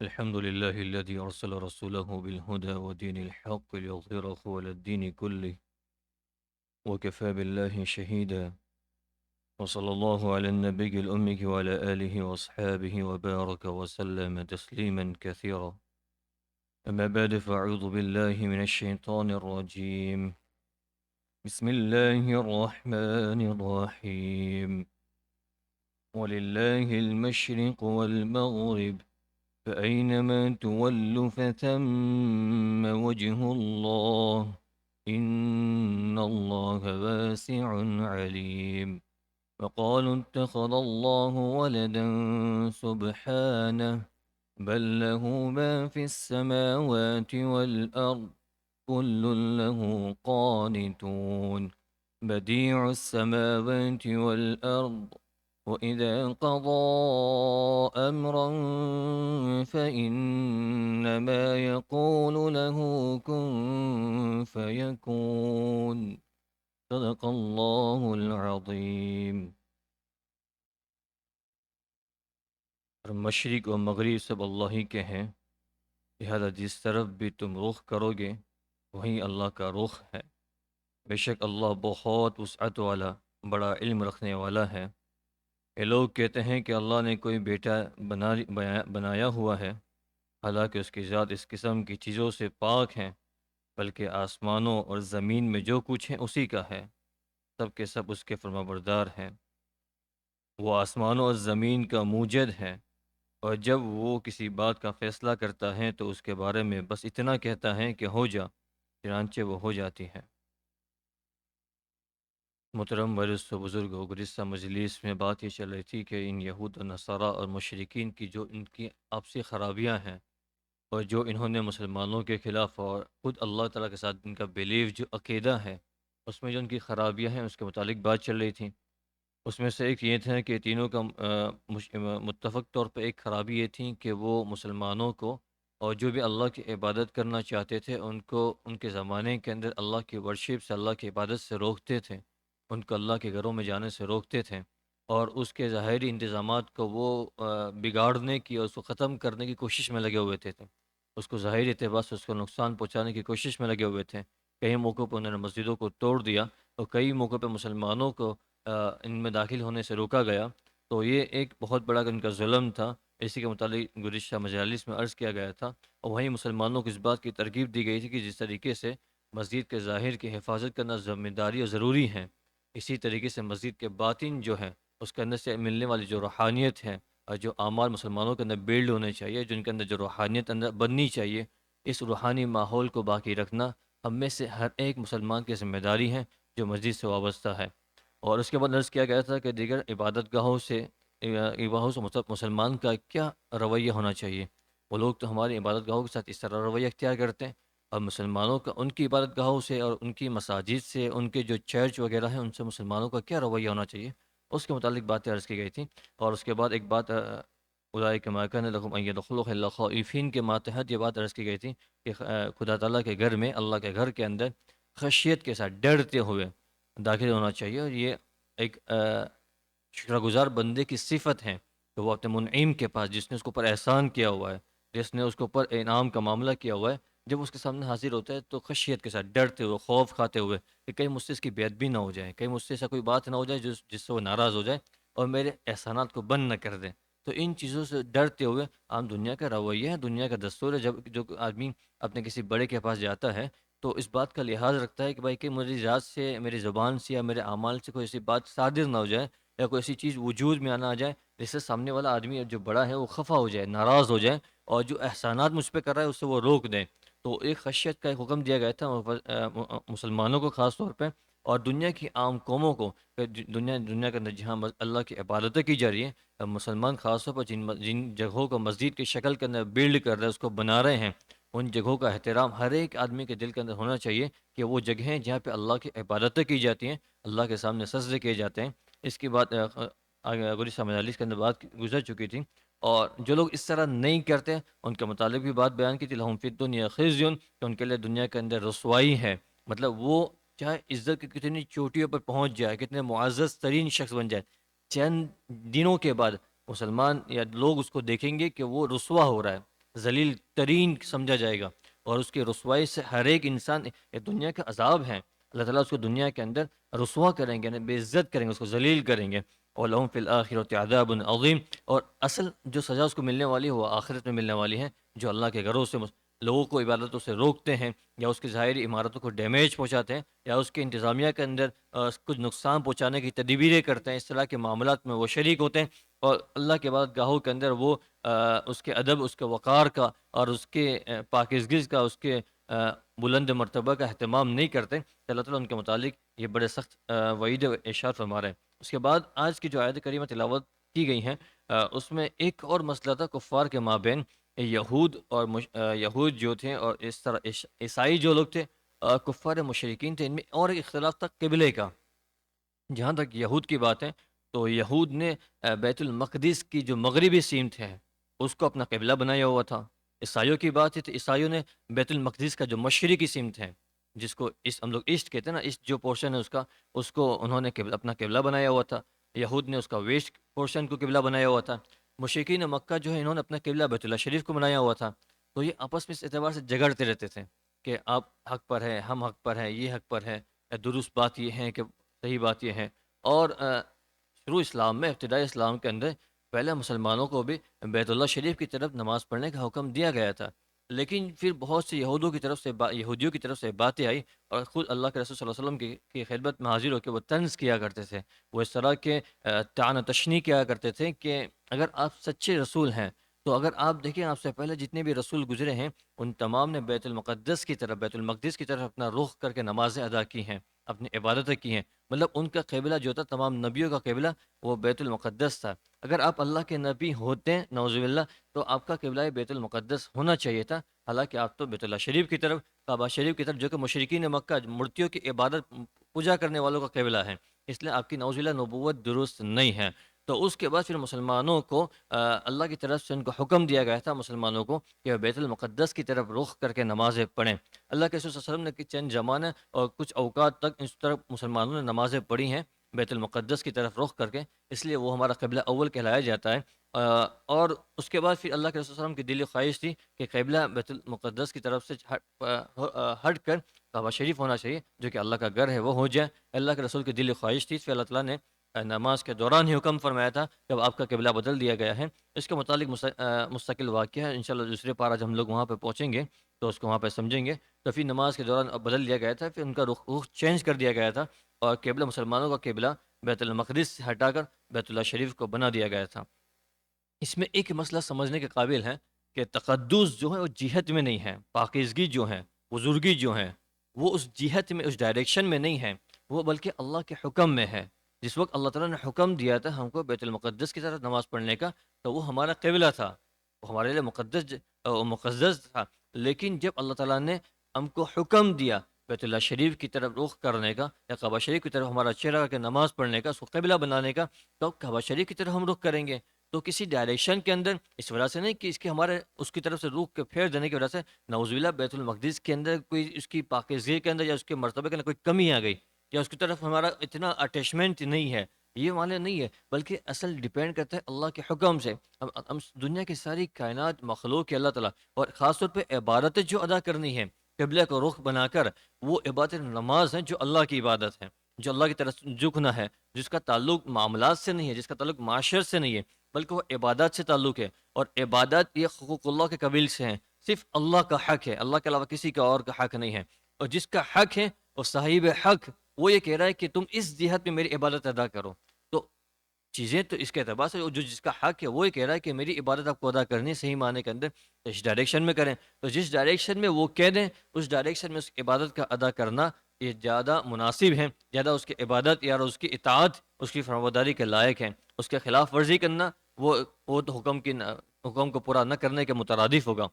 الحمد لله الذي أرسل رسوله بالهدى ودين الحق ليظهره على الدين كله وكفى بالله شهيدا. وصلى الله على النبي الأمي وعلى آله وأصحابه وبارك وسلم تسليما كثيرا. أما بعد فأعوذ بالله من الشيطان الرجيم. بسم الله الرحمن الرحيم. ولله المشرق والمغرب فأينما تولوا فثم وجه الله إن الله واسع عليم. وقالوا اتخذ الله ولدا سبحانه بل له ما في السماوات والأرض كل له قانتون بديع السماوات والأرض وإذا قضى أمرا فإنما يقول له كن فيكون. صدق الله العظيم. اور مشرق و مغرب سب اللہ ہی کے ہیں، لہذا جس طرف بھی تم رخ کرو گے وہیں اللہ کا رخ ہے۔ بے شک اللہ بہت وسعت والا، بڑا علم رکھنے والا ہے۔ یہ لوگ کہتے ہیں کہ اللہ نے کوئی بیٹا بنایا ہوا ہے، حالانکہ اس کی ذات اس قسم کی چیزوں سے پاک ہیں، بلکہ آسمانوں اور زمین میں جو کچھ ہے اسی کا ہے، سب کے سب اس کے فرمانبردار ہیں۔ وہ آسمانوں اور زمین کا موجد ہے، اور جب وہ کسی بات کا فیصلہ کرتا ہے تو اس کے بارے میں بس اتنا کہتا ہے کہ ہو جا، چنانچہ وہ ہو جاتی ہے۔ محترم وارث و بزرگ، گزشتہ مجلس میں بات یہ چل رہی تھی کہ ان یہود و نصارہ اور مشرکین کی جو ان کی آپسی خرابیاں ہیں، اور جو انہوں نے مسلمانوں کے خلاف اور خود اللہ تعالیٰ کے ساتھ ان کا بیلیف جو عقیدہ ہے اس میں جو ان کی خرابیاں ہیں اس کے متعلق بات چل رہی تھی۔ اس میں سے ایک یہ تھا کہ تینوں کا متفق طور پہ ایک خرابی یہ تھی کہ وہ مسلمانوں کو اور جو بھی اللہ کی عبادت کرنا چاہتے تھے ان کو ان کے زمانے کے اندر اللہ کی ورشپ سے، اللہ کی عبادت سے روکتے تھے، ان کو اللہ کے گھروں میں جانے سے روکتے تھے، اور اس کے ظاہری انتظامات کو وہ بگاڑنے کی اور اس کو ختم کرنے کی کوشش میں لگے ہوئے تھے، اس کو ظاہری اعتبار سے اس کو نقصان پہنچانے کی کوشش میں لگے ہوئے تھے۔ کئی موقعوں پہ انہوں نے مسجدوں کو توڑ دیا، اور کئی موقعوں پہ مسلمانوں کو ان میں داخل ہونے سے روکا گیا۔ تو یہ ایک بہت بڑا ان کا ظلم تھا، اسی کے متعلق گزشتہ مجالس میں عرض کیا گیا تھا، اور وہیں مسلمانوں کو اس بات کی ترغیب دی گئی تھی کہ جس طریقے سے مسجد کے ظاہر کی حفاظت کرنا ذمہ داری اور ضروری ہے، اسی طریقے سے مسجد کے باطن جو ہے اس کے اندر سے ملنے والی جو روحانیت ہے اور جو اعمال مسلمانوں کے اندر بیلڈ ہونے چاہیے، جن کے اندر جو روحانیت اندر بننی چاہیے، اس روحانی ماحول کو باقی رکھنا ہم میں سے ہر ایک مسلمان کی ذمہ داری ہے جو مسجد سے وابستہ ہے۔ اور اس کے بعد عرض کیا گیا تھا کہ دیگر عبادت گاہوں سے مطلب مسلمان کا کیا رویہ ہونا چاہیے۔ وہ لوگ تو ہماری عبادت گاہوں کے ساتھ اس طرح رویہ اختیار کرتے ہیں، اور مسلمانوں کا ان کی عبادت گاہوں سے اور ان کی مساجد سے، ان کے جو چرچ وغیرہ ہیں ان سے مسلمانوں کا کیا رویہ ہونا چاہیے، اس کے متعلق باتیں عرض کی گئی تھیں۔ اور اس کے بعد ایک بات اولئک ما کان لهم ان يدخلوها الا خائفین کے ماتحت یہ بات عرض کی گئی تھی کہ خدا تعالیٰ کے گھر میں، اللہ کے گھر کے اندر خشیت کے ساتھ ڈرتے ہوئے داخل ہونا چاہیے، اور یہ ایک شکر گزار بندے کی صفت ہے کہ وہ اپنے منعم کے پاس، جس نے اس کے اوپر احسان کیا ہوا ہے، جس نے اس کے اوپر انعام کا معاملہ کیا ہوا ہے، جب اس کے سامنے حاضر ہوتا ہے تو خشیت کے ساتھ ڈرتے ہوئے، خوف کھاتے ہوئے کہ کہیں مجھ سے اس کی بے ادبی نہ ہو جائے، کہیں مجھ سے ایسا کوئی بات نہ ہو جائے جس سے وہ ناراض ہو جائے اور میرے احسانات کو بند نہ کر دیں۔ تو ان چیزوں سے ڈرتے ہوئے عام دنیا کا رویہ ہے، دنیا کا دستور ہے، جب جو آدمی اپنے کسی بڑے کے پاس جاتا ہے تو اس بات کا لحاظ رکھتا ہے کہ بھائی کہ میری ذات سے، میری زبان سے یا میرے اعمال سے کوئی ایسی بات صادر نہ ہو جائے، یا کوئی ایسی چیز وجود میں آنا آ جائے جس سے سامنے والا آدمی جو بڑا ہے وہ خفا ہو جائے، ناراض ہو جائے، اور جو احسانات مجھ پہ کر رہا ہے اس سے وہ روک دیں۔ تو ایک خشیت کا ایک حکم دیا گیا تھا مسلمانوں کو خاص طور پہ، اور دنیا کی عام قوموں کو، کہ دنیا کے اندر جہاں اللہ کی عبادتیں کی جا رہی ہیں، مسلمان خاص طور پر جن جگہوں کو مسجد کی شکل کے اندر بلڈ کر رہے ہیں، اس کو بنا رہے ہیں، ان جگہوں کا احترام ہر ایک آدمی کے دل کے اندر ہونا چاہیے کہ وہ جگہیں جہاں پہ اللہ کی عبادتیں کی جاتی ہیں، اللہ کے سامنے سجدے کیے جاتے ہیں۔ اس کی بات گزشتہ مجالس کے اندر بات گزر چکی تھی، اور جو لوگ اس طرح نہیں کرتے ان کے متعلق بھی بات بیان کی تھی، لہم فی الدنیا خزی، کہ ان کے لیے دنیا کے اندر رسوائی ہے، مطلب وہ چاہے عزت کی کتنی چوٹیوں پر پہنچ جائے، کتنے معزز ترین شخص بن جائے، چند دنوں کے بعد مسلمان یا لوگ اس کو دیکھیں گے کہ وہ رسوا ہو رہا ہے، ذلیل ترین سمجھا جائے گا، اور اس کی رسوائی سے ہر ایک انسان، یہ دنیا کا عذاب ہے، اللہ تعالیٰ اس کو دنیا کے اندر رسوا کریں گے، یعنی بے عزت کریں گے، اس کو ذلیل کریں گے. اور لَهُمْ فِي الْآخِرَةِ عَذَابٌ عَظِيمٌ، اور اصل جو سزا اس کو ملنے والی ہے وہ آخرت میں ملنے والی ہے. جو اللہ کے گھروں سے لوگوں کو عبادتوں سے روکتے ہیں، یا اس کی ظاہری عمارتوں کو ڈیمیج پہنچاتے ہیں، یا اس کے انتظامیہ کے اندر کچھ نقصان پہنچانے کی تدبیریں کرتے ہیں، اس طرح کے معاملات میں وہ شریک ہوتے ہیں، اور اللہ کے عبادت گاہوں کے اندر وہ اس کے ادب، اس کے وقار کا، اور اس کے پاکیزگی کا، اس کے بلند مرتبہ کا اہتمام نہیں کرتے، تو اللہ تعالیٰ ان کے متعلق یہ بڑے سخت وعید و ارشاد فرما رہے ہیں. اس کے بعد آج کی جو آیت کریمہ تلاوت کی گئی ہیں، اس میں ایک اور مسئلہ تھا کفار کے مابین. یہود اور یہود جو تھے، اور اس طرح عیسائی جو لوگ تھے، کفار مشرکین تھے، ان میں اور ایک اختلاف تھا قبلے کا. جہاں تک یہود کی بات ہے تو یہود نے بیت المقدس کی جو مغربی سمت ہے اس کو اپنا قبلہ بنایا ہوا تھا. عیسائیوں کی بات ہے تو عیسائیوں نے بیت المقدس کا جو مشرقی سمت ہے، جس کو ہم لوگ ایسٹ کہتے ہیں نا، ایسٹ جو پورشن ہے اس کو انہوں نے اپنا قبلہ بنایا ہوا تھا. یہود نے اس کا ویسٹ پورشن کو قبلہ بنایا ہوا تھا. مشرکین مکہ جو ہے انہوں نے اپنا قبلہ بیت اللہ شریف کو بنایا ہوا تھا. تو یہ آپس میں اس اعتبار سے جگڑتے رہتے تھے کہ آپ حق پر ہے، ہم حق پر ہیں، یہ حق پر ہے، درست بات یہ ہے کہ صحیح بات یہ ہے. اور شروع اسلام میں، ابتدائی اسلام کے اندر پہلے مسلمانوں کو بھی بیت اللہ شریف کی طرف نماز پڑھنے کا حکم دیا گیا تھا. لیکن پھر بہت سے یہودیوں کی طرف سے باتیں آئی، اور خود اللہ کے رسول صلی اللہ علیہ وسلم کی خدمت میں حاضر ہو کے وہ طنز کیا کرتے تھے. وہ اس طرح کے طعن تشنیع کیا کرتے تھے کہ اگر آپ سچے رسول ہیں تو اگر آپ دیکھیں آپ سے پہلے جتنے بھی رسول گزرے ہیں ان تمام نے بیت المقدس کی طرف اپنا رخ کر کے نمازیں ادا کی ہیں، اپنی عبادتیں کی ہیں. مطلب ان کا قبلہ جو تھا، تمام نبیوں کا قبلہ وہ بیت المقدس تھا. اگر آپ اللہ کے نبی ہوتے ہیں نعوذ باللہ تو آپ کا قبلہ بیت المقدس ہونا چاہیے تھا. حالانکہ آپ تو بیت اللہ شریف کی طرف، کعبہ شریف کی طرف، جو کہ مشرکین مکہ مورتیوں کی عبادت پوجا کرنے والوں کا قبلہ ہے، اس لیے آپ کی نعوذ باللہ نبوت درست نہیں ہے. تو اس کے بعد پھر مسلمانوں کو اللہ کی طرف سے ان کو حکم دیا گیا تھا مسلمانوں کو کہ وہ بیت المقدس کی طرف رخ کر کے نمازیں پڑھیں. اللہ کے رسول صلی اللہ علیہ وسلم نے چند زمانے اور کچھ اوقات تک اس طرف مسلمانوں نے نمازیں پڑھی ہیں بیت المقدس کی طرف رخ کر کے، اس لیے وہ ہمارا قبلہ اول کہلایا جاتا ہے. اور اس کے بعد پھر اللہ کے رسول صلی اللہ علیہ وسلم کی دلی خواہش تھی کہ قبلہ بیت المقدس کی طرف سے ہٹ کر کعبہ شریف ہونا چاہیے، جو کہ اللہ کا گھر ہے، وہ ہو جائے. اللہ کے رسول کی دلی خواہش تھی، پھر اللہ تعالیٰ نے نماز کے دوران ہی حکم فرمایا تھا جب آپ کا قبلہ بدل دیا گیا ہے. اس کے متعلق مستقل واقعہ ہے، انشاءاللہ دوسرے پارہ جب ہم لوگ وہاں پہ پہنچیں گے تو اس کو وہاں پہ سمجھیں گے. تو پھر نماز کے دوران بدل دیا گیا تھا، پھر ان کا رخ چینج کر دیا گیا تھا، اور قبلہ مسلمانوں کا قبلہ بیت المقدس سے ہٹا کر بیت اللہ شریف کو بنا دیا گیا تھا. اس میں ایک مسئلہ سمجھنے کے قابل ہے کہ تقدس جو ہے وہ جہت میں نہیں ہے، پاکیزگی جو ہے، بزرگی جو ہے، وہ اس جہت میں، اس ڈائریکشن میں نہیں ہے، وہ بلکہ اللہ کے حکم میں ہے. جس وقت اللہ تعالیٰ نے حکم دیا تھا ہم کو بیت المقدس کی طرف نماز پڑھنے کا تو وہ ہمارا قبلہ تھا، وہ ہمارے لیے مقدس تھا. لیکن جب اللہ تعالیٰ نے ہم کو حکم دیا بیت اللہ شریف کی طرف رخ کرنے کا، یا کعبہ شریف کی طرف ہمارا چہرہ کر کے نماز پڑھنے کا، اس کو قبلہ بنانے کا، تو کعبہ شریف کی طرف ہم رخ کریں گے. تو کسی ڈائریکشن کے اندر، اس وجہ سے نہیں کہ اس کے ہمارے اس کی طرف سے روح کے پھیر دینے کی وجہ سے نعوذ باللہ بیت المقدس کے اندر کوئی اس کی پاکیزگی کے اندر یا اس کے مرتبے کے اندر کوئی کمی آ گئی، یا اس کی طرف ہمارا اتنا اٹیچمنٹ نہیں ہے، یہ معنی نہیں ہے. بلکہ اصل ڈیپینڈ کرتا ہے اللہ کے حکم سے. ہم دنیا کی ساری کائنات مخلوق ہے اللہ تعالیٰ، اور خاص طور پہ عبادتیں جو ادا کرنی ہے قبلہ کو رخ بنا کر، وہ عبادت نماز ہے جو اللہ کی عبادت ہے، جو اللہ کی طرف جھکنا ہے، جس کا تعلق معاملات سے نہیں ہے، جس کا تعلق معاشر سے نہیں ہے، بلکہ وہ عبادات سے تعلق ہے. اور عبادات یہ حقوق اللہ کے قبیل سے ہیں، صرف اللہ کا حق ہے، اللہ کے علاوہ کسی کا اور کا حق نہیں ہے. اور جس کا حق ہے وہ صاحب حق، وہ یہ کہہ رہا ہے کہ تم اس جہت میں میری عبادت ادا کرو. تو چیزیں تو اس کے اعتبار سے جو جس کا حق ہے وہ یہ کہہ رہا ہے کہ میری عبادت آپ کو ادا کرنی ہے صحیح معنی کے اندر، تو اس ڈائریکشن میں کریں. تو جس ڈائریکشن میں وہ کہہ دیں اس ڈائریکشن میں اس عبادت کا ادا کرنا یہ زیادہ مناسب ہے، زیادہ اس کی عبادت یا اس کی اطاعت، اس کی فرمانبرداری کے لائق ہے. اس کے خلاف ورزی کرنا وہ تو حکم کو پورا نہ کرنے کے مترادف ہوگا.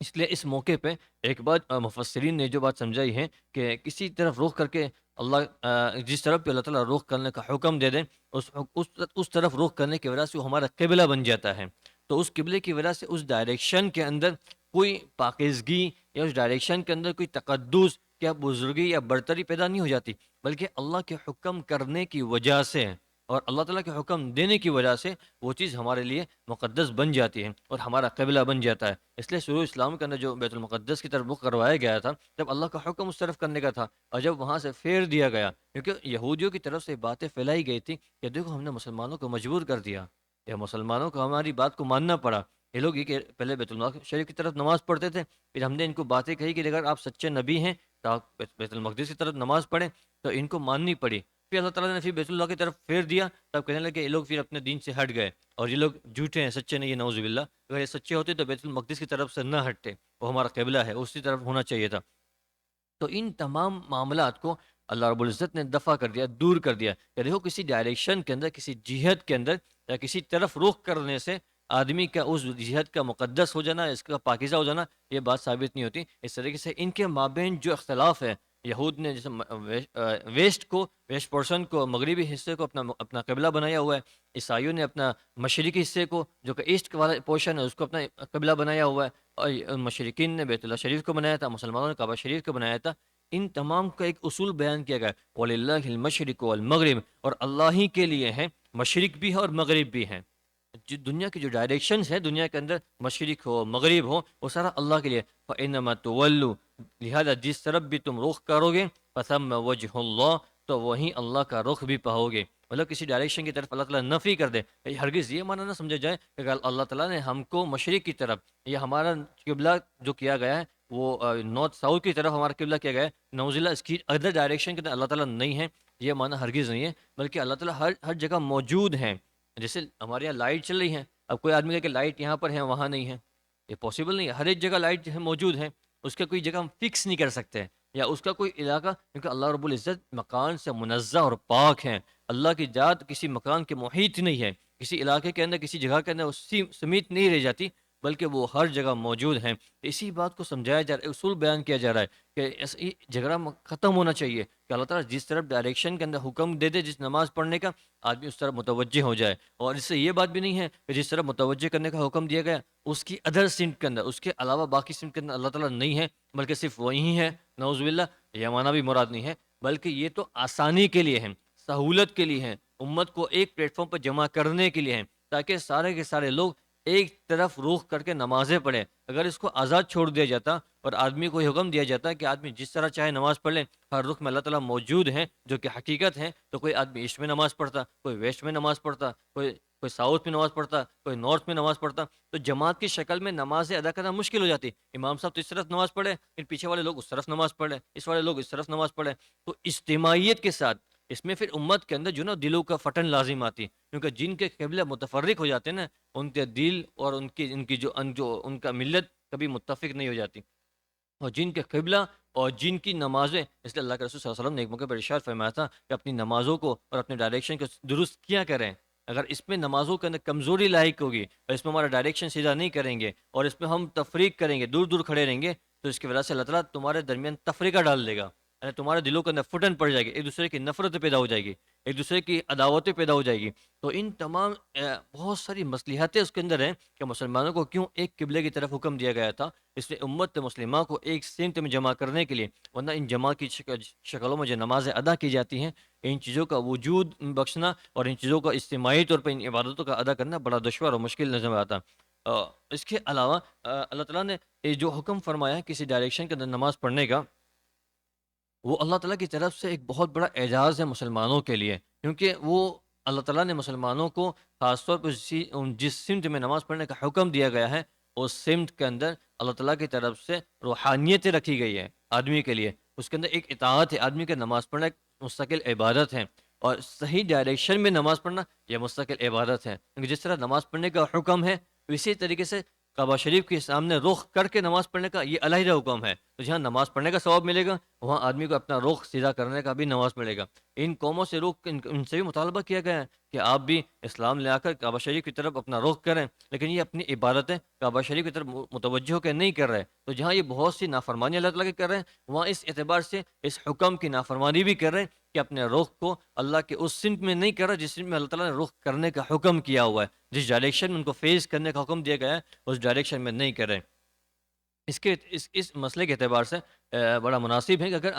اس لیے اس موقع پہ ایک بات مفسرین نے جو بات سمجھائی ہے کہ کسی طرف رخ کر کے اللہ جس طرف پہ اللہ تعالیٰ رخ کرنے کا حکم دے دیں اس طرف رخ کرنے کی وجہ سے وہ ہمارا قبلہ بن جاتا ہے. تو اس قبلے کی وجہ سے اس ڈائریکشن کے اندر کوئی پاکیزگی یا اس ڈائریکشن کے اندر کوئی تقدس یا بزرگی یا برتری پیدا نہیں ہو جاتی، بلکہ اللہ کے حکم کرنے کی وجہ سے اور اللہ تعالیٰ کے حکم دینے کی وجہ سے وہ چیز ہمارے لیے مقدس بن جاتی ہے اور ہمارا قبلہ بن جاتا ہے۔ اس لیے شروع اسلام کے اندر جو بیت المقدس کی طرف رخ کروایا گیا تھا، جب اللہ کا حکم اس طرف کرنے کا تھا اور جب وہاں سے پھیر دیا گیا، کیونکہ یہودیوں کی طرف سے باتیں پھیلائی گئی تھی کہ دیکھو ہم نے مسلمانوں کو مجبور کر دیا، یا مسلمانوں کو ہماری بات کو ماننا پڑا۔ یہ لوگ یہ کہ پہلے بیت اللہ شریف کی طرف نماز پڑھتے تھے، پھر ہم نے ان کو باتیں کہی کہ اگر آپ سچے نبی ہیں تو آپ بیت المقدس کی طرف نماز پڑھیں، تو ان کو ماننی پڑی۔ پھر اللہ تعالیٰ نے پھر بیت اللہ کی طرف پھیر دیا، تب کہنے لگے یہ لوگ پھر اپنے دین سے ہٹ گئے اور یہ لوگ جھوٹے ہیں، سچے نہیں ہیں، نعوذ باللہ۔ اگر یہ سچے ہوتے تو بیت المقدس کی طرف سے نہ ہٹتے، وہ ہمارا قبلہ ہے، اسی طرف ہونا چاہیے تھا۔ تو ان تمام معاملات کو اللہ رب العزت نے دفع کر دیا، دور کر دیا کہ دیکھو کسی ڈائریکشن کے اندر، کسی جہت کے اندر یا کسی طرف رخ کرنے سے آدمی کا اس جہت کا مقدس ہو جانا، اس کا پاکیزہ ہو جانا، یہ بات ثابت نہیں ہوتی۔ اس طریقے سے ان کے مابین جو اختلاف ہے، یہود نے جیسے ویسٹ پورشن کو، مغربی حصے کو اپنا قبلہ بنایا ہوا ہے، عیسائیوں نے اپنا مشرقی حصے کو جو کہ ایسٹ والا پورشن ہے اس کو اپنا قبلہ بنایا ہوا ہے، اور مشرقین نے بیت اللہ شریف کو بنایا تھا، مسلمانوں نے کعبہ شریف کو بنایا تھا۔ ان تمام کا ایک اصول بیان کیا گیا، وَلِلَّهِ الْمَشْرِقُ وَالْمَغْرِبُ، اور اللہ ہی کے لیے ہیں، مشرق بھی ہے اور مغرب بھی ہیں۔ دنیا کی جو ڈائریکشنز ہے دنیا کے اندر، مشرق ہو مغرب ہو، وہ سارا اللہ کے لیے۔ فَإِنَّمَا تُوَلُّوا، لہذا جس طرف بھی تم رخ کرو گے، فَثَمَّ وَجْهُ اللَّهِ، تو وہیں اللہ کا رخ بھی پاؤ گے۔ مطلب کسی ڈائریکشن کی طرف اللہ تعالیٰ نفی کر دے، ہرگز یہ معنی نہ سمجھا جائے کہ اللہ تعالیٰ نے ہم کو مشرق کی طرف، یا ہمارا قبلہ جو کیا گیا ہے وہ نارتھ ساؤتھ کی طرف ہمارا قبلہ کیا گیا ہے، نعوذ باللہ اس کی ادر ڈائریکشن کے اندر اللہ تعالیٰ نہیں ہے، یہ معنی ہرگز نہیں ہے، بلکہ اللہ تعالیٰ ہر جگہ موجود ہیں۔ جیسے ہمارے یہاں لائٹ چل رہی ہے، اب کوئی آدمی کہے کہ لائٹ یہاں پر ہے وہاں نہیں ہے، یہ پاسبل نہیں ہے۔ ہر ایک جگہ لائٹ جو ہے موجود ہے، اس کا کوئی جگہ ہم فکس نہیں کر سکتے، یا اس کا کوئی علاقہ، کیونکہ اللہ رب العزت مکان سے منزہ اور پاک ہیں۔ اللہ کی ذات کسی مکان کے محیط نہیں ہے، کسی علاقے کے اندر، کسی جگہ کے اندر اسی سمیت نہیں رہ جاتی، بلکہ وہ ہر جگہ موجود ہیں۔ اسی بات کو سمجھایا جا رہا ہے، اصول بیان کیا جا رہا ہے کہ جھگڑا ختم ہونا چاہیے کہ اللہ تعالیٰ جس طرف ڈائریکشن کے اندر حکم دے دے جس نماز پڑھنے کا، آدمی اس طرف متوجہ ہو جائے، اور اس سے یہ بات بھی نہیں ہے کہ جس طرف متوجہ کرنے کا حکم دیا گیا اس کی ادر سمت کے اندر، اس کے علاوہ باقی سمت کے اندر اللہ تعالیٰ نہیں ہے، بلکہ صرف وہی ہے، نعوذ باللہ۔ یہ معنی بھی مراد نہیں ہے، بلکہ یہ تو آسانی کے لیے ہے، سہولت کے لیے ہے، امت کو ایک پلیٹ فارم پر جمع کرنے کے لیے ہے، تاکہ سارے کے سارے لوگ ایک طرف رخ کر کے نمازیں پڑھیں۔ اگر اس کو آزاد چھوڑ دیا جاتا اور آدمی کو یہ حکم دیا جاتا کہ آدمی جس طرح چاہے نماز پڑھ لے، ہر رخ میں اللہ تعالیٰ موجود ہیں جو کہ حقیقت ہے، تو کوئی آدمی ایسٹ میں نماز پڑھتا، کوئی ویسٹ میں نماز پڑھتا، کوئی ساؤتھ میں نماز پڑھتا، کوئی نارتھ میں نماز پڑھتا، تو جماعت کی شکل میں نمازیں ادا کرنا مشکل ہو جاتی۔ امام صاحب تو اس طرف نماز پڑھے، پھر پیچھے والے لوگ اس طرف نماز پڑھے، اس والے لوگ اس طرف نماز پڑھے، تو اجتماعیت کے ساتھ اس میں پھر امت کے اندر جو نا دلوں کا پھٹن لازم آتی، کیونکہ جن کے قبلہ متفرق ہو جاتے ہیں نا، ان کے دل اور ان کی جو ان کا ملت کبھی متفق نہیں ہو جاتی، اور جن کے قبلہ اور جن کی نمازیں، اس لیے اللہ کے رسول صلی اللہ علیہ وسلم نے ایک موقع پر ارشاد فرمایا تھا کہ اپنی نمازوں کو اور اپنے ڈائریکشن کو درست کیا کریں۔ اگر اس میں نمازوں کے اندر کمزوری لاحق ہوگی اور اس میں ہمارا ڈائریکشن سیدھا نہیں کریں گے اور اس میں ہم تفریق کریں گے، دور دور کھڑے رہیں گے، تو اس کی وجہ سے اللہ تعالیٰ تمہارے درمیان تفریقہ ڈال دے گا، یعنی تمہارے دلوں کے اندر پھٹن پڑ جائے گی، ایک دوسرے کی نفرت پیدا ہو جائے گی، ایک دوسرے کی عداوتیں پیدا ہو جائے گی۔ تو ان تمام بہت ساری مصلحتیں اس کے اندر ہیں کہ مسلمانوں کو کیوں ایک قبلے کی طرف حکم دیا گیا تھا، اس لیے امت مسلمہ کو ایک سمت میں جمع کرنے کے لیے، ورنہ ان جمع کی شکلوں میں جو نمازیں ادا کی جاتی ہیں، ان چیزوں کا وجود بخشنا اور ان چیزوں کا اجتماعی طور پر ان عبادتوں کا ادا کرنا بڑا دشوار اور مشکل نظر آتا۔ اس کے علاوہ اللہ تعالیٰ نے یہ جو حکم فرمایا ہے کسی ڈائریکشن کے اندر نماز پڑھنے کا، وہ اللہ تعالیٰ کی طرف سے ایک بہت بڑا اعزاز ہے مسلمانوں کے لیے، کیونکہ وہ اللہ تعالیٰ نے مسلمانوں کو خاص طور پر جس سمت میں نماز پڑھنے کا حکم دیا گیا ہے، اس سمت کے اندر اللہ تعالیٰ کی طرف سے روحانیتیں رکھی گئی ہے آدمی کے لیے، اس کے اندر ایک اطاعت ہے، آدمی کے نماز پڑھنا ایک مستقل عبادت ہے، اور صحیح ڈائریکشن میں نماز پڑھنا یہ مستقل عبادت ہے، کیونکہ جس طرح نماز پڑھنے کا حکم ہے، اسی طریقے سے کعبہ شریف کے سامنے رخ کر کے نماز پڑھنے کا یہ علیحدہ حکم ہے، تو جہاں نماز پڑھنے کا ثواب ملے گا، وہاں آدمی کو اپنا رخ سیدھا کرنے کا بھی نماز ملے گا۔ ان قوموں سے ان سے بھی مطالبہ کیا گیا ہے کہ آپ بھی اسلام لے آ کر کعبہ شریف کی طرف اپنا رخ کریں، لیکن یہ اپنی عبادتیں کعبہ شریف کی طرف متوجہ ہو کے نہیں کر رہے، تو جہاں یہ بہت سی نافرمانی اللہ تعالیٰ کی کر رہے ہیں، وہاں اس اعتبار سے اس حکم کی نافرمانی بھی کر رہے ہیں کہ اپنے رخ کو اللہ کے اس سمت میں نہیں کر رہا جس سمت میں اللہ تعالیٰ نے رخ کرنے کا حکم کیا ہوا ہے، جس ڈائریکشن میں ان کو فیس کرنے کا حکم دیا گیا ہے اس ڈائریکشن میں نہیں کر رہے۔ اس مسئلے کے اعتبار سے بڑا مناسب ہے کہ اگر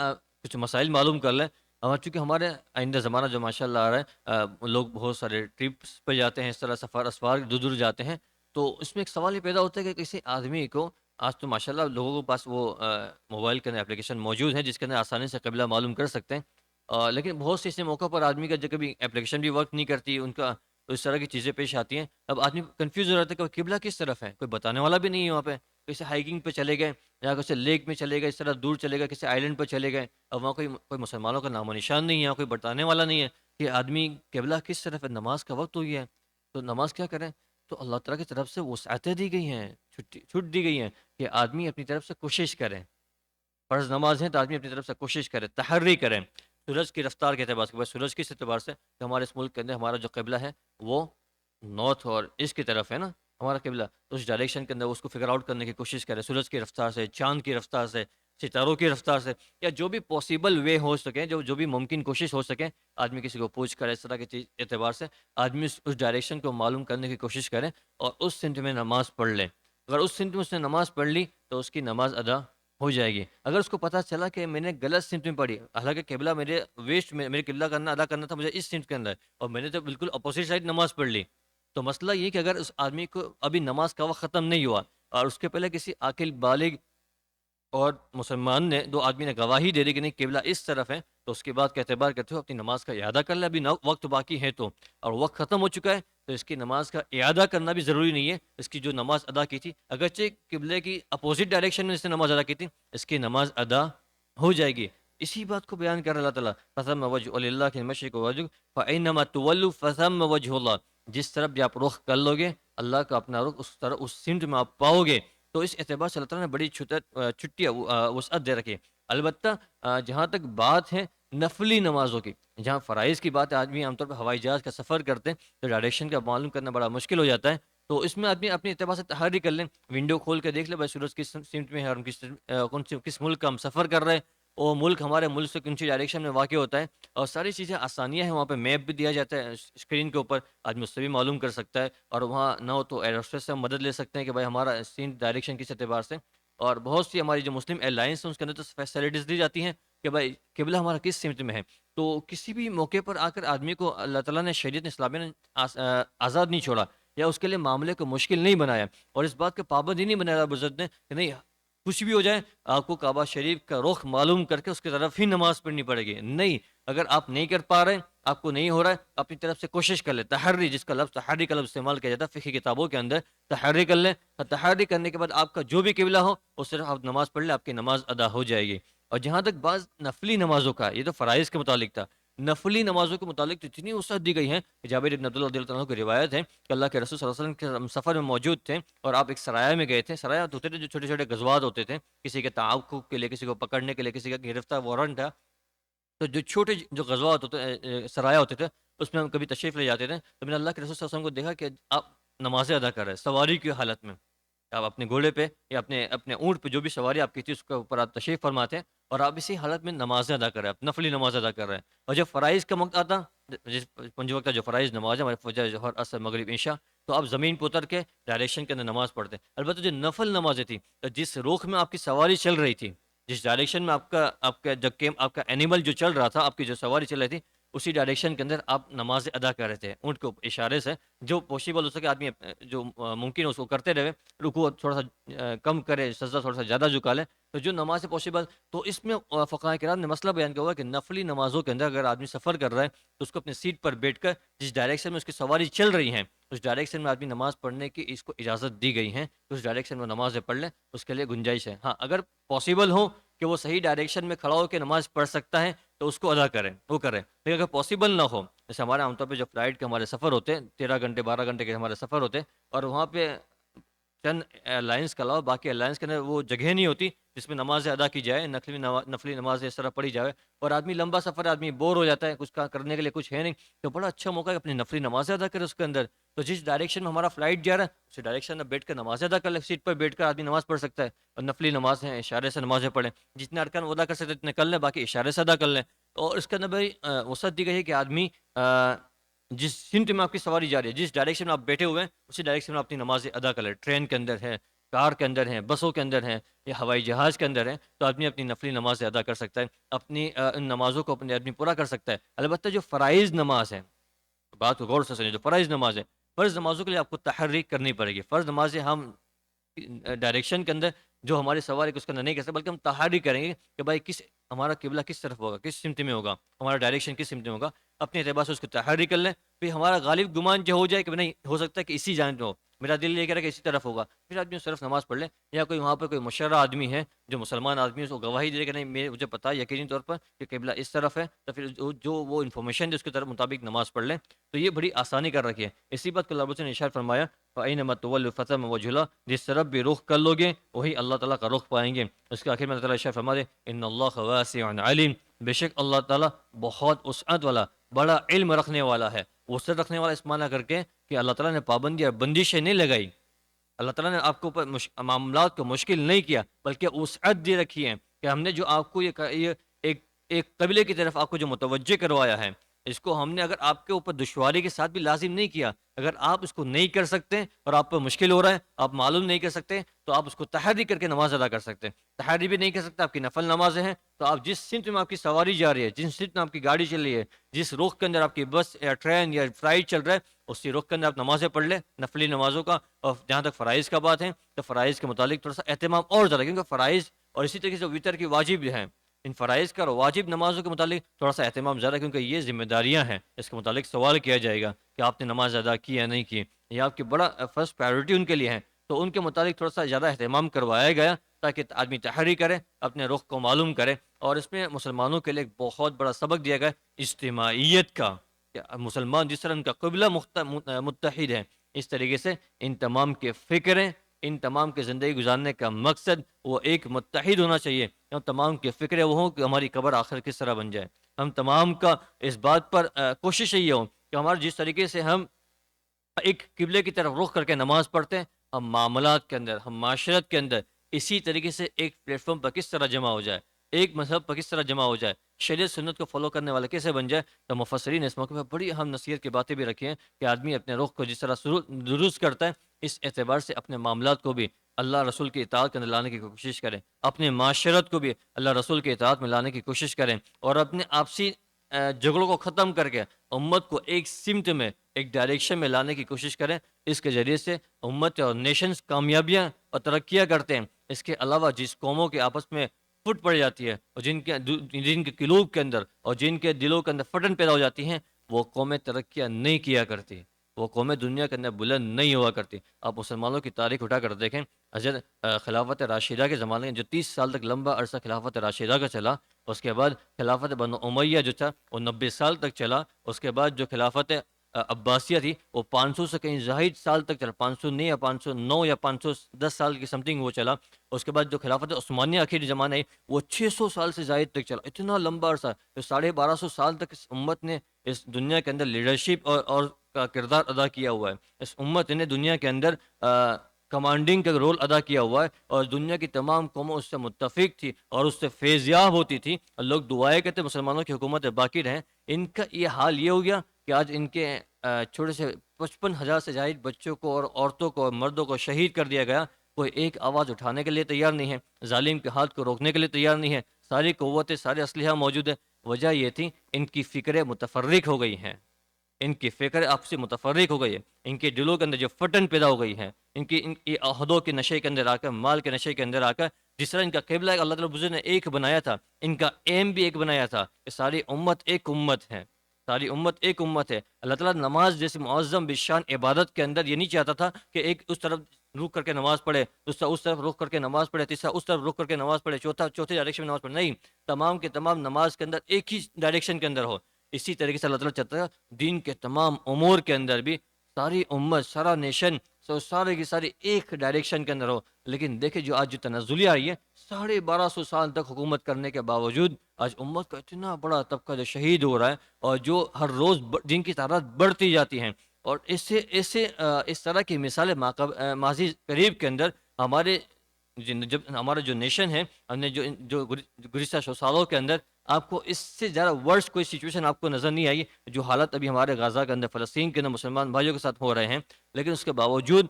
کچھ مسائل معلوم کر لیں چونکہ ہمارے آئندہ زمانہ جو ماشاء اللہ آ رہا ہے، لوگ بہت سارے ٹرپس پہ جاتے ہیں، اس طرح سفر اسفار دور دور جاتے ہیں، تو اس میں ایک سوال یہ پیدا ہوتا ہے کہ کسی آدمی کو آج تو ماشاء اللہ لوگوں کے پاس وہ موبائل کے اندر اپلیکیشن موجود ہیں جس کے اندر آسانی سے قبلہ معلوم کر سکتے ہیں، لیکن بہت سے ایسے موقع پر آدمی کا جو کبھی اپلیکیشن بھی ورک نہیں کرتی ان کا، تو اس طرح کی چیزیں پیش آتی ہیں، اب آدمی کنفیوز ہو رہتا ہے کہ قبلہ کس طرف ہے، کوئی بتانے والا بھی نہیں ہے وہاں پہ، کسی ہائیکنگ پہ چلے گئے یا کسی لیک میں چلے گئے، اس طرح دور چلے گئے، کسی آئلینڈ پہ چلے گئے، اب وہاں کوئی مسلمانوں کا نام و نشان نہیں ہے، کوئی بتانے والا نہیں ہے کہ آدمی قبلہ کس طرف ہے، نماز کا وقت ہو گیا ہے، تو نماز کیا کریں؟ تو اللہ تعالیٰ کی طرف سے وسعتیں دی گئی ہیں، چھٹ دی گئی ہیں کہ آدمی اپنی طرف سے کوشش کرے، فرض نماز ہے تو آدمی اپنی طرف سے کوشش کرے، تحری کرے، سورج کی رفتار کے اعتبار سے، بس سورج کس اعتبار سے کہ ہمارے اس ملک کے اندر ہمارا جو قبلہ ہے وہ نارتھ اور اس کی طرف ہے نا ہمارا قبلہ، تو اس ڈائریکشن کے اندر اس کو فگر آؤٹ کرنے کی کوشش کرے، سورج کی رفتار سے، چاند کی رفتار سے، ستاروں کی رفتار سے، یا جو بھی پاسبل وے ہو سکے، جو بھی ممکن کوشش ہو سکے، آدمی کسی کو پوچھ کر اس طرح کی چیز اعتبار سے آدمی اس ڈائریکشن کو معلوم کرنے کی کوشش کرے اور اس سمت میں نماز پڑھ لے، اگر اس سمت میں اس نے نماز پڑھ لی تو اس کی نماز ادا ہو جائے گی، اگر اس کو پتہ چلا کہ میں نے غلط سمت میں پڑھی، حالانکہ قبلہ میرے ویسٹ میں، میرے قبلہ کرنا ادا کرنا تھا مجھے اس سمت کے اندر، اور میں نے تو بالکل اپوزٹ سائڈ نماز پڑھ لی، تو مسئلہ یہ کہ اگر اس آدمی کو ابھی نماز کا وقت ختم نہیں ہوا اور اس کے پہلے کسی عاقل بالغ اور مسلمان نے، دو آدمی نے گواہی دے دی کہ نہیں قبلہ اس طرف ہے، تو اس کے بعد کا اعتبار کرتے ہو اپنی نماز کا اعادہ کر لے، ابھی وقت باقی ہے تو، اور وقت ختم ہو چکا ہے تو اس کی نماز کا اعادہ کرنا بھی ضروری نہیں ہے، اس کی جو نماز ادا کی تھی اگرچہ قبلے کی اپوزٹ ڈائریکشن میں اس نے نماز ادا کی تھی، اس کی نماز ادا ہو جائے گی، اسی بات کو بیان کر اللہ تعالیٰ فَثَمَّ وَجْهُ لِلَّهِ الْمَشْرِقُ وَالْمَغْرِبُ فَأَيْنَمَا تُوَلُّوا فَثَمَّ وَجْهُ اللَّهِ، جس طرف بھی آپ رخ کر لو گے اللہ کا اپنا رخ اس طرح اس سمت میں آپ پاؤ گے، تو اس اعتبار سے اللہ تعالیٰ نے بڑی چھٹی وسعت دے رکھی ہے، البتہ جہاں تک بات ہے نفلی نمازوں کی، جہاں فرائض کی بات ہے، آدمی عام طور پر ہوائی جہاز کا سفر کرتے ہیں تو ڈائریکشن کا معلوم کرنا بڑا مشکل ہو جاتا ہے، تو اس میں آدمی اپنے اعتبار سے تحری کر لیں، ونڈو کھول کے دیکھ لیں بھائی سورج کس سمت میں ہے اور ہم کس ملک کا ہم سفر کر رہے ہیں، وہ ملک ہمارے ملک سے کون سی ڈائریکشن میں واقع ہوتا ہے، اور ساری چیزیں آسانیاں ہیں، وہاں پہ میپ بھی دیا جاتا ہے اسکرین کے اوپر، آدمی اس سے بھی معلوم کر سکتا ہے، اور وہاں نہ ہو تو ایروسپیس سے ہم مدد لے سکتے ہیں کہ بھائی ہمارا سین ڈائریکشن کس اعتبار سے، اور بہت سی ہماری جو مسلم ایئر لائنس ہیں اس کے اندر تو فیسلٹیز دی جاتی ہیں کہ بھائی قبلہ ہمارا کس سمت میں ہے، تو کسی بھی موقع پر آ کر آدمی کو اللہ تعالیٰ نے شریعت اسلامیہ نے آزاد نہیں چھوڑا یا اس کے لیے معاملے کو مشکل نہیں بنایا، اور اس بات کا پابند ہی نہیں بنایا بزرگ نے کہ نہیں کچھ بھی ہو جائے آپ کو کعبہ شریف کا رخ معلوم کر کے اس کی طرف ہی نماز پڑھنی پڑے گی، نہیں، اگر آپ نہیں کر پا رہے، آپ کو نہیں ہو رہا ہے، اپنی طرف سے کوشش کر لیں، تحری، جس کا لفظ تحری کا لفظ استعمال کیا جاتا ہے فقہی کتابوں کے اندر، تحری کر لیں، اور تحری کرنے کے بعد آپ کا جو بھی قبلہ ہو اس طرف آپ نماز پڑھ لیں، آپ کی نماز ادا ہو جائے گی، اور جہاں تک بعض نفلی نمازوں کا، یہ تو فرائض کے متعلق تھا، نفلی نمازوں کے متعلق تو اتنی وسعت دی گئی ہے کہ جابر بن عبداللہ رضی اللہ عنہ کی روایت ہے کہ اللہ کے رسول صلی اللہ علیہ وسلم کے سفر میں موجود تھے اور آپ ایک سرایہ میں گئے تھے، سرایہ ہوتے تھے جو چھوٹے چھوٹے غزوات ہوتے تھے، کسی کے تعاقب کے لیے، کسی کو پکڑنے کے لیے، کسی کا گرفتار وارنٹ تھا، تو جو چھوٹے جو غزوات ہوتے سرایہ ہوتے تھے اس میں ہم کبھی تشریف لے جاتے تھے، تو میں نے اللہ کے رسول صلی اللہ علیہ وسلم کو دیکھا کہ آپ نمازیں ادا کر رہے ہیں سواری کی حالت میں، آپ اپنے گھوڑے پہ یا اپنے اپنے اونٹ پہ جو بھی سواری آپ کی تھی اس کے اوپر آپ تشریف فرماتے ہیں اور آپ اسی حالت میں نمازیں ادا کر رہے ہیں، آپ نفلی نماز ادا کر رہے ہیں، اور جب فرائض کا وقت آتا، جس پنج وقت کا جو فرائض نماز ہے ہمارے فجر ظہر عصر مغرب عشاء، تو آپ زمین پہ اتر کے ڈائریکشن کے اندر نماز پڑھتے ہیں، البتہ جو نفل نمازیں تھیں تو جس رخ میں آپ کی سواری چل رہی تھی، جس ڈائریکشن میں آپ کا اینیمل جو چل رہا تھا، آپ کی جو سواری چل رہی تھی اسی ڈائریکشن کے اندر آپ نماز ادا کر رہے تھے اونٹ کو اشارے سے، جو پوسیبل ہو سکے آدمی جو ممکن ہے اس کو کرتے رہے، رکوع تھوڑا سا کم کرے، سجدہ تھوڑا سا زیادہ جھکا لے، تو جو نماز ہے پوسیبل، تو اس میں فقہاء کرام نے مسئلہ بیان کیا ہوا کہ نفلی نمازوں کے اندر اگر آدمی سفر کر رہا ہے تو اس کو اپنی سیٹ پر بیٹھ کر جس ڈائریکشن میں اس کی سواری چل رہی ہیں اس ڈائریکشن میں آدمی نماز پڑھنے کی اس کو اجازت دی گئی ہے، اس ڈائریکشن میں نمازیں پڑھ لیں، اس کے لیے گنجائش ہے، ہاں اگر پاسبل ہو کہ وہ صحیح ڈائریکشن میں کھڑا ہو کے نماز پڑھ سکتا ہے تو اس کو ادا کریں، وہ کریں، لیکن اگر پاسبل نہ ہو، جیسے ہمارے عام طور پہ جو فلائٹ کے ہمارے سفر ہوتے ہیں 13 گھنٹے 12 گھنٹے کے ہمارے سفر ہوتے ہیں اور وہاں پہ چند ایئر لائنس کے علاوہ باقی ایئر لائنس کے اندر وہ جگہ نہیں ہوتی جس میں نمازیں ادا کی جائے، نفلی نماز اس طرح پڑھی جائے، اور آدمی لمبا سفر ہے، آدمی بور ہو جاتا ہے، کچھ کرنے کے لیے کچھ ہے نہیں، تو بڑا اچھا موقع ہے اپنی نفلی نمازیں ادا کرے اس کے اندر، تو جس ڈائریکشن میں ہمارا فلائٹ جا رہا ہے اسی ڈائریکشن میں بیٹھ کر نمازیں ادا کر لے، سیٹ پر بیٹھ کر آدمی نماز پڑھ سکتا ہے، اور نفلی نماز ہیں اشارے سے نمازیں پڑھیں، جتنے ارکان وہ ادا کر سکتے اتنے کر لیں، باقی اشارے سے ادا کر لیں، اور اس کے اندر بھائی وسعت دی گئی ہے کہ آدمی جس سمت میں آپ کی سواری جا رہی ہے، جس ڈائریکشن میں آپ بیٹھے ہوئے ہیں اسی ڈائریکشن میں اپنی نماز ادا کر لیں، ٹرین کے اندر ہے، کار کے اندر ہیں، بسوں کے اندر ہیں یا ہوائی جہاز کے اندر ہیں، تو آدمی اپنی نفلی نماز ادا کر سکتا ہے، اپنی ان نمازوں کو اپنے آدمی پورا کر سکتا ہے۔ البتہ جو فرائض نماز ہے، بات کو غور سے سنیں، جو فرائض نماز ہے، فرض نمازوں کے لیے آپ کو تحریک کرنی پڑے گی۔ فرض نمازیں ہم ڈائریکشن کے اندر جو ہماری سوال ہے کہ اس کے اندر نہیں کر سکتے، بلکہ ہم تحاری کریں گے کہ بھائی ہمارا قبلہ کس طرف ہوگا، کس سمت میں ہوگا، ہمارا ڈائریکشن کس سمت میں ہوگا، اپنے اعتبار سے اس کو تحاری کر لیں۔ پھر ہمارا غالب گمان جو ہو جائے کہ نہیں ہو سکتا ہے کہ اسی جانب میں ہو، میرا دل یہ کہہ رہا ہے کہ اسی طرف ہوگا، پھر آدمی اس طرف نماز پڑھ لے۔ یا کوئی وہاں پہ کوئی مشرع آدمی ہے جو مسلمان آدمی ہے، اس کو گواہی دے کہ نہیں مجھے پتا ہے یقینی طور پر کہ قبلہ اس طرف ہے، تو پھر جو وہ انفارمیشن ہے اس کے طرف مطابق نماز پڑھ لیں، تو یہ بڑی آسانی کر رکھی ہے۔ اسی بات کو اللہ رب العزت نے ارشاد فرمایا، فَأَيْنَمَا تُوَلُّوا فَثَمَّ وَجْهُ اللَّهِ، جس طرف بھی رخ کر لو گے وہی اللہ تعالیٰ کا رخ پائیں گے۔ اس کے آخر میں اللہ تعالیٰ ارشاد فرما دے، ان اللہ واسع علیم، بے شک اللہ تعالیٰ بہت وسعت والا، بڑا علم رکھنے والا ہے۔ وسعت رکھنے والا اس معنی کر کے کہ اللہ تعالیٰ نے پابندی اور بندشیں نہیں لگائی، اللہ تعالیٰ نے آپ کو اوپر معاملات کو مشکل نہیں کیا، بلکہ وسعت دی رکھی ہے کہ ہم نے جو آپ کو یہ ایک قبلے کی طرف آپ کو جو متوجہ کروایا ہے، اس کو ہم نے اگر آپ کے اوپر دشواری کے ساتھ بھی لازم نہیں کیا، اگر آپ اس کو نہیں کر سکتے اور آپ پر مشکل ہو رہا ہے، آپ معلوم نہیں کر سکتے، تو آپ اس کو تحری کر کے نماز ادا کر سکتے ہیں۔ تحری بھی نہیں کر سکتے، آپ کی نفل نمازیں ہیں، تو آپ جس سمت میں آپ کی سواری جا رہی ہے، جس سمت میں آپ کی گاڑی چل رہی ہے، جس رخ کے اندر آپ کی بس یا ٹرین یا فلائٹ چل رہا ہے، اسی رخ کے اندر آپ نمازیں پڑھ لیں، نفلی نمازوں کا۔ اور جہاں تک فرائض کا بات ہے، تو فرائض کے متعلق تھوڑا سا اہتمام اور زیادہ، کیونکہ فرائض اور اسی طریقے سے وطر کی واجب ہیں، ان فرائض کا اور واجب نمازوں کے متعلق تھوڑا سا اہتمام زیادہ، کیونکہ یہ ذمہ داریاں ہیں، اس کے متعلق سوال کیا جائے گا کہ آپ نے نماز ادا کی یا نہیں کی، یہ آپ کی بڑا فرسٹ پرائیورٹی ان کے لیے ہے، تو ان کے متعلق تھوڑا سا زیادہ اہتمام کروایا گیا تاکہ آدمی تحری کرے، اپنے رخ کو معلوم کرے۔ اور اس میں مسلمانوں کے لیے ایک بہت بڑا سبق دیا گیا اجتماعیت کا، کہ مسلمان جس طرح ان کا قبلہ متحد ہے، اس طریقے سے ان تمام کے فکریں، ان تمام کے زندگی گزارنے کا مقصد وہ ایک متحد ہونا چاہیے۔ ہم تمام کے فکریں وہ ہوں کہ ہماری قبر آخر کس طرح بن جائے، ہم تمام کا اس بات پر کوشش یہ ہو کہ ہمارا جس طریقے سے ہم ایک قبلے کی طرف رخ کر کے نماز پڑھتے ہیں، ہم معاملات کے اندر، ہم معاشرت کے اندر اسی طریقے سے ایک پلیٹ فارم پر کس طرح جمع ہو جائے، ایک مذہب پر کس طرح جمع ہو جائے، شریعت سنت کو فالو کرنے والا کیسے بن جائے۔ تو مفسرین نے اس موقع پہ بڑی اہم نصیحت کی باتیں بھی رکھی ہیں کہ آدمی اپنے رخ کو جس طرح درست کرتا ہے، اس اعتبار سے اپنے معاملات کو بھی اللہ رسول کی اطاعت کے اندر لانے کی کوشش کریں، اپنے معاشرت کو بھی اللہ رسول کی اطاعت میں لانے کی کوشش کریں، اور اپنے آپسی جھگڑوں کو ختم کر کے امت کو ایک سمت میں، ایک ڈائریکشن میں لانے کی کوشش کریں۔ اس کے ذریعے سے امت اور نیشنز کامیابیاں اور ترقیاں کرتے ہیں۔ اس کے علاوہ جس قوموں کے آپس میں پھوٹ پڑ جاتی ہے، اور جن کے قلوب کے اندر اور جن کے دلوں کے اندر پھٹن پیدا ہو جاتی ہیں، وہ قومیں ترقیاں نہیں کیا کرتی، وہ قومیں دنیا کے اندر بلند نہیں ہوا کرتی۔ آپ مسلمانوں کی تاریخ اٹھا کر دیکھیں، حضرت خلافت راشدہ کے زمانے میں جو 30 سال تک لمبا عرصہ خلافت راشدہ کا چلا، اس کے بعد خلافت بنو امیہ جو تھا وہ 90 سال تک چلا، اس کے بعد جو خلافت عباسیہ تھی وہ 500 سے کہیں زائد سال تک چلا، 500 نہیں یا 509 یا 510 سال کی سمتنگ وہ چلا۔ اس کے بعد جو خلافت عثمانیہ آخری زمانہ ہے وہ 600 سال سے زائد تک چلا، اتنا لمبا عرصہ، جو 1250 سال تک اس امت نے اس دنیا کے اندر لیڈرشپ اور کا کردار ادا کیا ہوا ہے۔ اس امت نے دنیا کے اندر کمانڈنگ کا رول ادا کیا ہوا ہے، اور دنیا کی تمام قوموں اس سے متفق تھی اور اس سے فیضیاب ہوتی تھی، اور لوگ دعائیں کہتے مسلمانوں کی حکومت باقی رہیں۔ ان کا یہ حال یہ ہو گیا کہ آج ان کے چھوٹے سے 55,000 سے زائد بچوں کو اور عورتوں کو اور مردوں کو شہید کر دیا گیا، کوئی ایک آواز اٹھانے کے لیے تیار نہیں ہے، ظالم کے ہاتھ کو روکنے کے لیے تیار نہیں ہے، ساری قوتیں، سارے اسلحہ موجود ہے۔ وجہ یہ تھی ان کی فکریں متفرق ہو گئی ہیں، ان کی فکر آپ سے متفرق ہو گئی ہے، ان کے دلوں کے اندر جو پھٹن پیدا ہو گئی ہے، ان کی عہدوں کے نشے کے اندر آ کر، مال کے نشے کے اندر آ کر، جس طرح ان کا قبلہ اللہ تعالیٰ بزرگ نے ایک بنایا تھا، ان کا ایم بھی ایک بنایا تھا کہ ساری امت ایک امت ہے، ساری امت ایک امت ہے۔ اللہ تعالیٰ نماز جیسے معظم بشان عبادت کے اندر یہ نہیں چاہتا تھا کہ ایک اس طرف رخ کر کے نماز پڑھے، دوسرا اس طرف رخ کر کے نماز پڑھے، تیسرا اس طرف رخ کر کے نماز پڑھے، چوتھے ڈائریکشن میں نماز پڑھے، نہیں، تمام کے تمام نماز کے اندر ایک ہی ڈائریکشن کے اندر ہو۔ اسی طریقے سے اللہ تعالیٰ چاہتا ہے دین کے تمام امور کے اندر بھی ساری امت، سارا نیشن، سارے کی ساری ایک ڈائریکشن کے اندر ہو۔ لیکن دیکھیں جو آج جو تنزلی آئی ہے، 1250 سال تک حکومت کرنے کے باوجود آج امت کا اتنا بڑا طبقہ جو شہید ہو رہا ہے، اور جو ہر روز جن کی تعداد بڑھتی جاتی ہیں، اور اس طرح کی مثالیں ماضی قریب کے اندر ہمارے جب ہمارا جو نیشن ہے، ہم نے جو گزشتہ 100 سالوں کے اندر آپ کو اس سے زیادہ ورس کوئی سچویشن آپ کو نظر نہیں آئی، جو حالت ابھی ہمارے غزہ کے اندر، فلسطین کے اندر مسلمان بھائیوں کے ساتھ ہو رہے ہیں۔ لیکن اس کے باوجود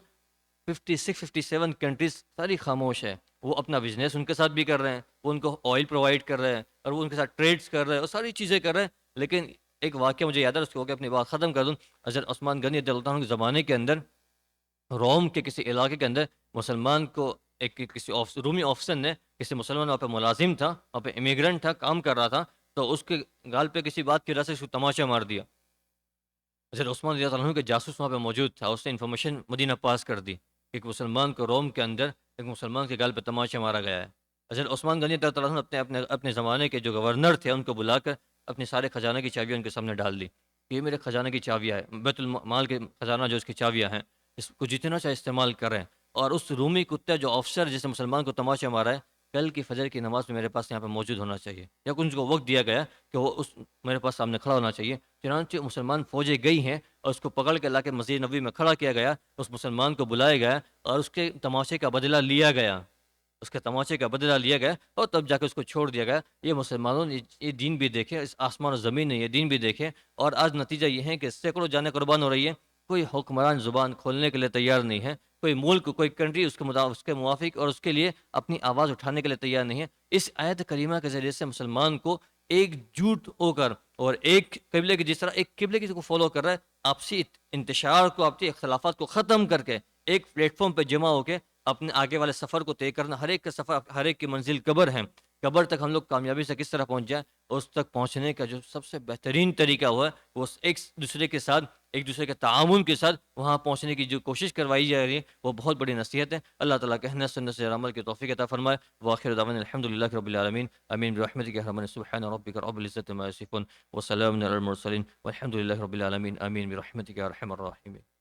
57 کنٹریز ساری خاموش ہے. وہ اپنا بزنس ان کے ساتھ بھی کر رہے ہیں، وہ ان کو آئل پرووائڈ کر رہے ہیں اور وہ ان کے ساتھ ٹریڈس کر رہے ہیں اور ساری چیزیں کر رہے ہیں. لیکن ایک واقعہ مجھے یاد ہے، اس کو اپنی بات ختم کر دوں. حضرت عثمان غنی رضی اللہ عنہ کے زمانے کے اندر روم کے کسی علاقے کے اندر مسلمان کو ایک کسی رومی آفیسر نے، کسی مسلمان وہاں پہ ملازم تھا، وہاں پہ امیگرنٹ تھا، کام کر رہا تھا، تو اس کے گال پہ کسی بات کی وجہ سے اس کو تماچا مار دیا. حضرت عثمان رضی اللہ عنہ کے جاسوس وہاں پہ موجود تھا، اس نے انفارمیشن مدینہ پاس کر دی کہ ایک مسلمان کو روم کے اندر ایک مسلمان کے گال پہ تماچا مارا گیا ہے. حضرت عثمان غنی رضی اللہ عنہ نے اپنے زمانے کے جو گورنر تھے ان کو بلا کر اپنے سارے خزانہ کی چابیاں ان کے سامنے ڈال دی کہ یہ میرے خزانہ کی چابیاں ہیں، بیت المال کے خزانہ جو اس کی چابیاں ہیں، اس کو جتنا چاہے استعمال کریں. اور اس رومی کتے جو آفسر جس نے مسلمان کو تماچا مارا ہے، کل کی فجر کی نماز میں میرے پاس یہاں پہ موجود ہونا چاہیے، یا ان کو وقت دیا گیا کہ وہ میرے پاس سامنے کھڑا ہونا چاہیے. چنانچہ مسلمان فوجیں گئی ہیں اور اس کو پکڑ کے لا کے مسجد نبوی میں کھڑا کیا گیا، اس مسلمان کو بلایا گیا اور اس کے تماشے کا بدلہ لیا گیا، اس کے تماچے کا بدلہ لیا گیا اور تب جا کے اس کو چھوڑ دیا گیا. یہ مسلمانوں نے یہ دین بھی دیکھے، اس آسمان و زمین نے یہ دین بھی دیکھے، اور آج نتیجہ یہ ہے کہ سینکڑوں جانیں قربان ہو رہی ہے. کوئی حکمران زبان کھولنے کے لیے تیار نہیں ہے، کوئی ملک کوئی کنٹری اس کے موافق اور اس کے لیے اپنی آواز اٹھانے کے لیے تیار نہیں ہے. اس آیت کریمہ کے ذریعے سے مسلمان کو ایک جوٹ ہو کر اور ایک قبلے کی، جس طرح ایک قبلے کی کو فالو کر رہا ہے، آپسی انتشار کو، آپسی اختلافات کو ختم کر کے ایک پلیٹ فارم پہ جمع ہو کے اپنے آگے والے سفر کو طے کرنا. ہر ایک کا سفر، ہر ایک کی منزل قبر ہے. قبر تک ہم لوگ کامیابی سے کس طرح پہنچ جائیں، اس تک پہنچنے کا جو سب سے بہترین طریقہ ہوا ہے وہ ایک دوسرے کے ساتھ، ایک دوسرے کے تعاون کے ساتھ وہاں پہنچنے کی جو کوشش کروائی جا رہی ہے وہ بہت بڑی نصیحت ہے. اللہ تعالیٰ کہنے سننے سے عمل کی توفیق عطا فرمائے. وآخر دعوانا الحمد للہ رب العالمین. آمین برحمتک یا ارحم سبحان ربک رب العزة عما یصفون وسلام علی المرسلین والحمد للہ رب العالمین. آمین برحمتک یا ارحم الراحمین.